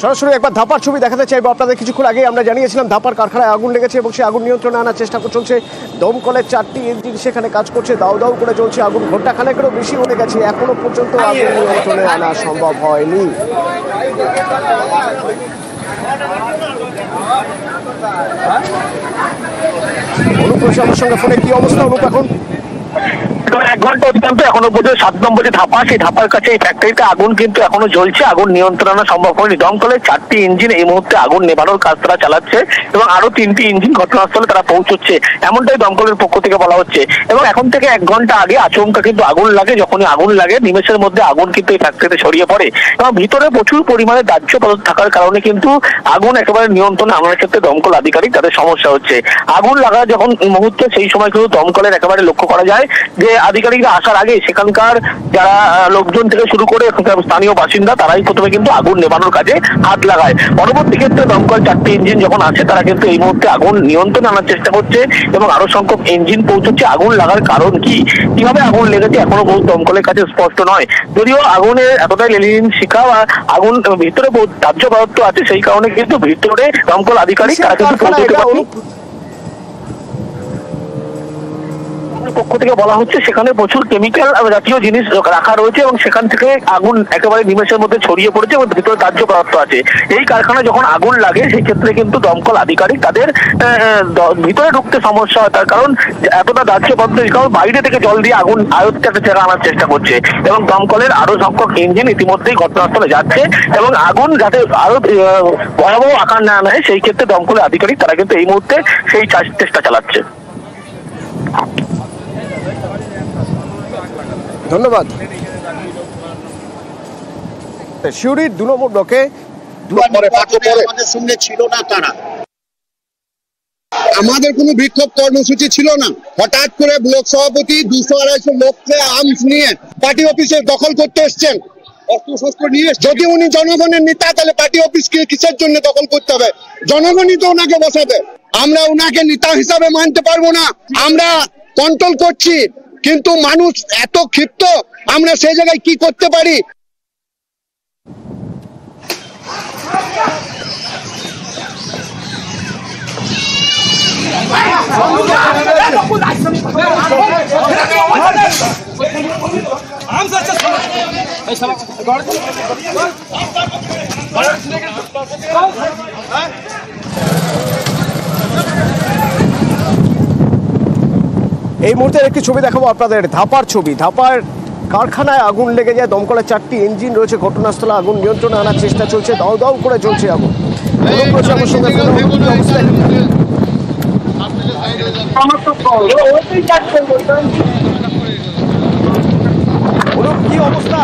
সরাসরি একবার ধাপার ছবি দেখাতে চাইবো আপনাদের। কিছুক্ষণ আগে আমরা জানিয়েছিলাম ধাপার কারখানায় আগুন লেগেছে এবং সেই আগুন নিয়ন্ত্রণে আনার চেষ্টা চলছে। দমকলের 4টি ইঞ্জিন সেখানে কাজ করছে, দাউ দাউ করে চলছে আগুন। ঘন্টাখানেকেরও বেশি হয়ে গেছে, এখনো পর্যন্ত আগুন নিয়ন্ত্রণে আনা সম্ভব হয়নি। অনুপ রয়েছে আমার সঙ্গে ফোনে। কি অবস্থা অনুপ এখন? 1 ঘন্টা অতিক্রান্ত এখনো পর্যন্ত 7 নম্বর যে ধাপা, সেই ধাপার কাছে এই ফ্যাক্টরিতে আগুন কিন্তু এখনো জ্বলছে। আগুন নিয়ন্ত্রণ আনা সম্ভব হয়নি। দমকলের 4টি ইঞ্জিন এই মুহূর্তে আগুন নেভানোর কাজ তারা চালাচ্ছে এবং আরো 3টি ইঞ্জিন ঘটনাস্থলে তারা পৌঁছচ্ছে, এমনটাই দমকলের পক্ষ থেকে বলা হচ্ছে। এবং এখন থেকে 1 ঘন্টা আগে আচমকা কিন্তু আগুন লাগে। যখনই আগুন লাগে নিমেষের মধ্যে আগুন কিন্তু এই ফ্যাক্টরিতে ছড়িয়ে পড়ে এবং ভিতরে প্রচুর পরিমাণে দাহ্য পদার্থ থাকার কারণে কিন্তু আগুন একেবারে নিয়ন্ত্রণে আনার ক্ষেত্রে দমকল আধিকারিক তাদের সমস্যা হচ্ছে। আগুন লাগা যখন মুহূর্তে সেই সময় কিন্তু দমকলের একেবারে লক্ষ্য করা যায় যে আধিকারিকরা আসার আগে সেখানকার যারা লোকজন থেকে শুরু করে এখানকার স্থানীয় বাসিন্দা তারাই প্রথমে কিন্তু আগুন নেভানোর কাজে হাত লাগায়। পরবর্তী ক্ষেত্রে দমকল 4টি ইঞ্জিন যখন আসে তারা কিন্তু এই মুহূর্তে আগুন নিয়ন্ত্রণে আনার চেষ্টা করছে এবং আরো সংখ্যক ইঞ্জিন পৌঁছচ্ছে। আগুন লাগার কারণ কি, কিভাবে আগুন লেগেছে এখনো বহু দমকলের কাছে স্পষ্ট নয়। যদিও আগুনের এতটাই লেলিন শিখা বা আগুন ভিতরে বহু দাহ্য পদার্থ আছে, সেই কারণে কিন্তু ভিতরে দমকল আধিকারিক তারা কিন্তু পক্ষ থেকে বলা হচ্ছে সেখানে প্রচুর কেমিক্যাল জাতীয় জিনিস রাখা রয়েছে এবং সেখান থেকে আগুন একেবারে নিমেষের মধ্যে ছড়িয়ে পড়েছে এবং ভিতরে দাহ্য পদার্থ আছে। এই কারখানায় যখন আগুন লাগে সেই ক্ষেত্রে কিন্তু দমকল আধিকারিক তাদের ভিতরে ঢুকতে সমস্যা হয়, তার কারণ এতটা দাহ্য পদার্থ, কারণ বাইরে থেকে জল দিয়ে আগুন আয়ত্তে আনার চেষ্টা করছে এবং দমকলের আরো সংখ্যক ইঞ্জিন ইতিমধ্যেই ঘটনাস্থলে যাচ্ছে এবং আগুন যাতে আরো ভয়াবহ আকার না নেয় সেই ক্ষেত্রে দমকলের আধিকারিক তারা কিন্তু এই মুহূর্তে সেই চেষ্টা চালাচ্ছে। ধন্যবাদ। শিউরির 2 নম্বর ব্লকে সঙ্গে ছিল না তারা, আমাদের কোনো বিক্ষোভ কর্মসূচি ছিল না। হঠাৎ করে ব্লক সভাপতি 200-250 লোককে আর্মস নিয়ে পার্টি অফিসে দখল করতে এসছেন, অস্ত্রশস্ত্র নিয়ে। যদি উনি জনগণের নেতা তাহলে পার্টি অফিস কিসের জন্য দখল করতে হবে? জনগণই তো ওনাকে বসাবে। আমরা ওনাকে নেতা হিসাবে মানতে পারবো না। আমরা কন্ট্রোল করছি কিন্তু মানুষ এত ক্ষিপ্ত, আমরা সেই জায়গায় কি করতে পারি? এই মুহূর্তে একটি ছবি দেখাবো আপনাদের, ধাপার ছবি। ধাপার কারখানায় আগুন লেগে যায়, দমকলের 4টি ইঞ্জিন রয়েছে ঘটনাস্থলে। আগুন নিয়ন্ত্রণে আনার চেষ্টা চলছে, দাউ দাউ করে চলছে আগুন। আমার সঙ্গে কি অবস্থা?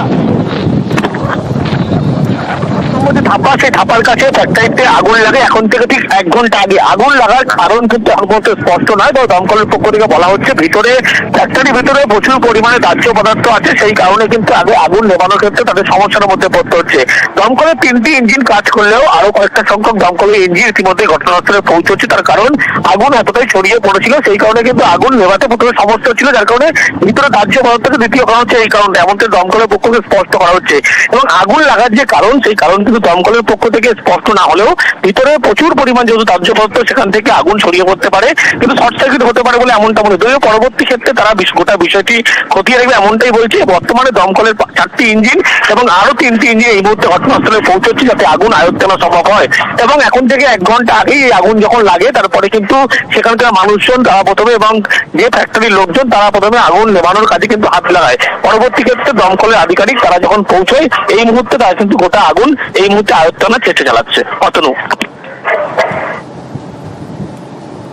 ধাপা, সেই ধাপার কাছে ফ্যাক্টরিতে আগুন লাগে এখন থেকে ঠিক 1 ঘন্টা আগে। আগুন লাগার কারণ কিন্তু এখন পর্যন্ত স্পষ্ট নয়, তবে দমকলের পক্ষ থেকে বলা হচ্ছে ভিতরে ফ্যাক্টরির ভিতরে প্রচুর পরিমাণে দাহ্য পদার্থ আছে, সেই কারণে কিন্তু আগে আগুন নেভানোর ক্ষেত্রে তাদের সমস্যার মধ্যে পড়তে হচ্ছে। দমকলের 3টি ইঞ্জিন কাজ করলেও আরো কয়েকটা সংখ্যক দমকলের ইঞ্জিন ইতিমধ্যে ঘটনাস্থলে পৌঁছচ্ছে, তার কারণ আগুন এতটাই ছড়িয়ে পড়েছিল। সেই কারণে কিন্তু আগুন নেভাতে প্রথমে সমস্যা হচ্ছিল, যার কারণে ভিতরে দাহ্য পদার্থকে দ্বিতীয় কারণ হচ্ছে এই কারণটা, এমনকি দমকলের পক্ষ থেকে স্পষ্ট করা হচ্ছে। এবং আগুন লাগার যে কারণ, সেই কারণ কিন্তু দমকলের পক্ষ থেকে স্পষ্ট না হলেও ভিতরে প্রচুর পরিমাণ যেহেতু দাহ্য পদার্থ সেখান থেকে আগুন ছড়িয়ে পড়তে পারে, কিন্তু শর্ট সার্কিট হতে পারে বলে এমনটা মনে হয়। পরবর্তী ক্ষেত্রে তারা গোটা বিষয়টি খতিয়ে রাখবে এমনটাই বলছে। বর্তমানে দমকলের 4টি ইঞ্জিন এবং আরো 3টি ইঞ্জিন এই মুহূর্তে ঘটনাস্থলে পৌঁছচ্ছে যাতে আগুন আয়ত্তে আনা সম্ভব হয়। এবং এখন থেকে 1 ঘন্টা আগেই এই আগুন যখন লাগে তারপরে কিন্তু সেখানকার মানুষজন তারা প্রথমে এবং যে ফ্যাক্টরির লোকজন তারা প্রথমে আগুন নেভানোর কাজে কিন্তু হাত লাগায়। পরবর্তী ক্ষেত্রে দমকলের আধিকারিক তারা যখন পৌঁছয় এই মুহূর্তে তারা কিন্তু গোটা আগুন এই মুহূর্তে আয়ত্তে আনার চেষ্টা চালাচ্ছে। অতনু,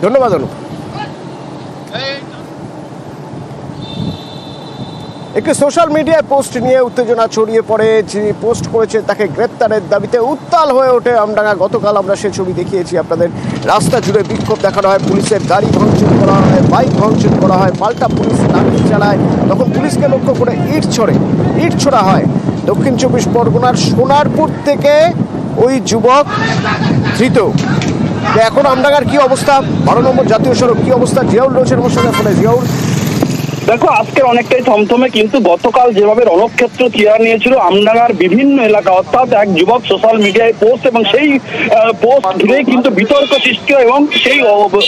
ধন্যবাদ অনু। একটি সোশ্যাল মিডিয়ায় পোস্ট নিয়ে উত্তেজনা ছড়িয়ে পড়ে। যিনি পোস্ট করেছে তাকে গ্রেপ্তারের দাবিতে উত্তাল হয়ে ওঠে আমডাঙ্গা। গতকাল আমরা সে ছবি দেখিয়েছি আপনাদের। রাস্তা জুড়ে বিক্ষোভ দেখানো হয়, পুলিশের গাড়ি ভাঙচুর করা হয়, বাইক ভাঙচুর করা হয়, পাল্টা পুলিশ লাঠি চালায়, তখন পুলিশকে লক্ষ্য করে ইট ছোড়া হয়। দক্ষিণ 24 পরগনার সোনারপুর থেকে ওই যুবক ধৃত। এখন আমডাঙ্গার কি অবস্থা, 12 নম্বর জাতীয় সড়ক কি অবস্থা? জিয়াউল রয়েছেন আমার সঙ্গে ফোনে। জিয়াউল, দেখো আজকের অনেকটাই থমথমে, কিন্তু গতকাল যেভাবে রণক্ষেত্র চেয়ার নিয়েছিল আমডাঙ্গার বিভিন্ন এলাকা, অর্থাৎ এক যুবক সোশ্যাল মিডিয়ায় পোস্ট এবং সেই পোস্ট ঘিরেই কিন্তু বিতর্ক সৃষ্টি হয় এবং সেই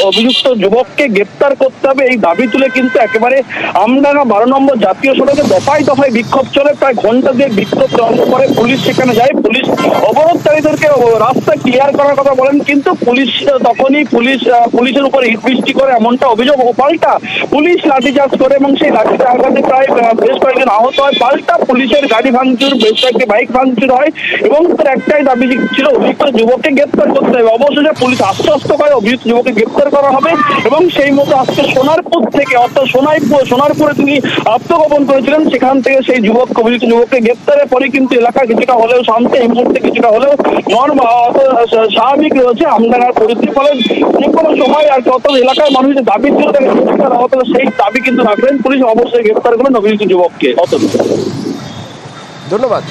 অভিযুক্ত যুবককে গ্রেপ্তার করতে হবে এই দাবি তুলে কিন্তু একেবারে আমডাঙ্গা 12 নম্বর জাতীয় সড়কে দফায় দফায় বিক্ষোভ চলে। প্রায় ঘন্টা দিয়ে বিক্ষোভ চলার পরে পুলিশ সেখানে যায়। পুলিশ অবরোধকারীদেরকে রাস্তা ক্লিয়ার করার কথা বলেন, কিন্তু পুলিশ তখনই পুলিশের উপর ইট বৃষ্টি করে এমনটা অভিযোগ। পাল্টা পুলিশ লাঠিচার্জ করে এবং সেই লাঠিচার্জে প্রায় বেশ কয়েকজন আহত হয়। পাল্টা পুলিশের গাড়ি ভাঙচুর, বেশ কয়েকটি বাইক ভাঙচুর হয় এবং তার একটাই দাবি ছিল অভিযুক্ত যুবককে গ্রেপ্তার করতে হবে। অবশেষে পুলিশ আশ্বস্ত করে অভিযুক্ত যুবককে গ্রেপ্তার করা হবে এবং সেই মতো আজকে সোনারপুর থেকে, অর্থাৎ সোনারপুরে তিনি আত্মগোপন করেছিলেন, সেখান থেকে সেই অভিযুক্ত যুবককে গ্রেপ্তারের পরে কিন্তু এলাকা কিছুটা হলেও শান্তি, এই মুহূর্তে কিছুটা হলেও স্বাভাবিক রয়েছে আমডাঙ্গার পরিস্থিতি। ফলে যে কোনো সময় আর কত এলাকার মানুষের দাবি ছিল সেই দাবি কিন্তু রাখলেন পুলিশ, অবশ্যই গ্রেপ্তার করলেন অভিযুক্ত যুবককে। ধন্যবাদ।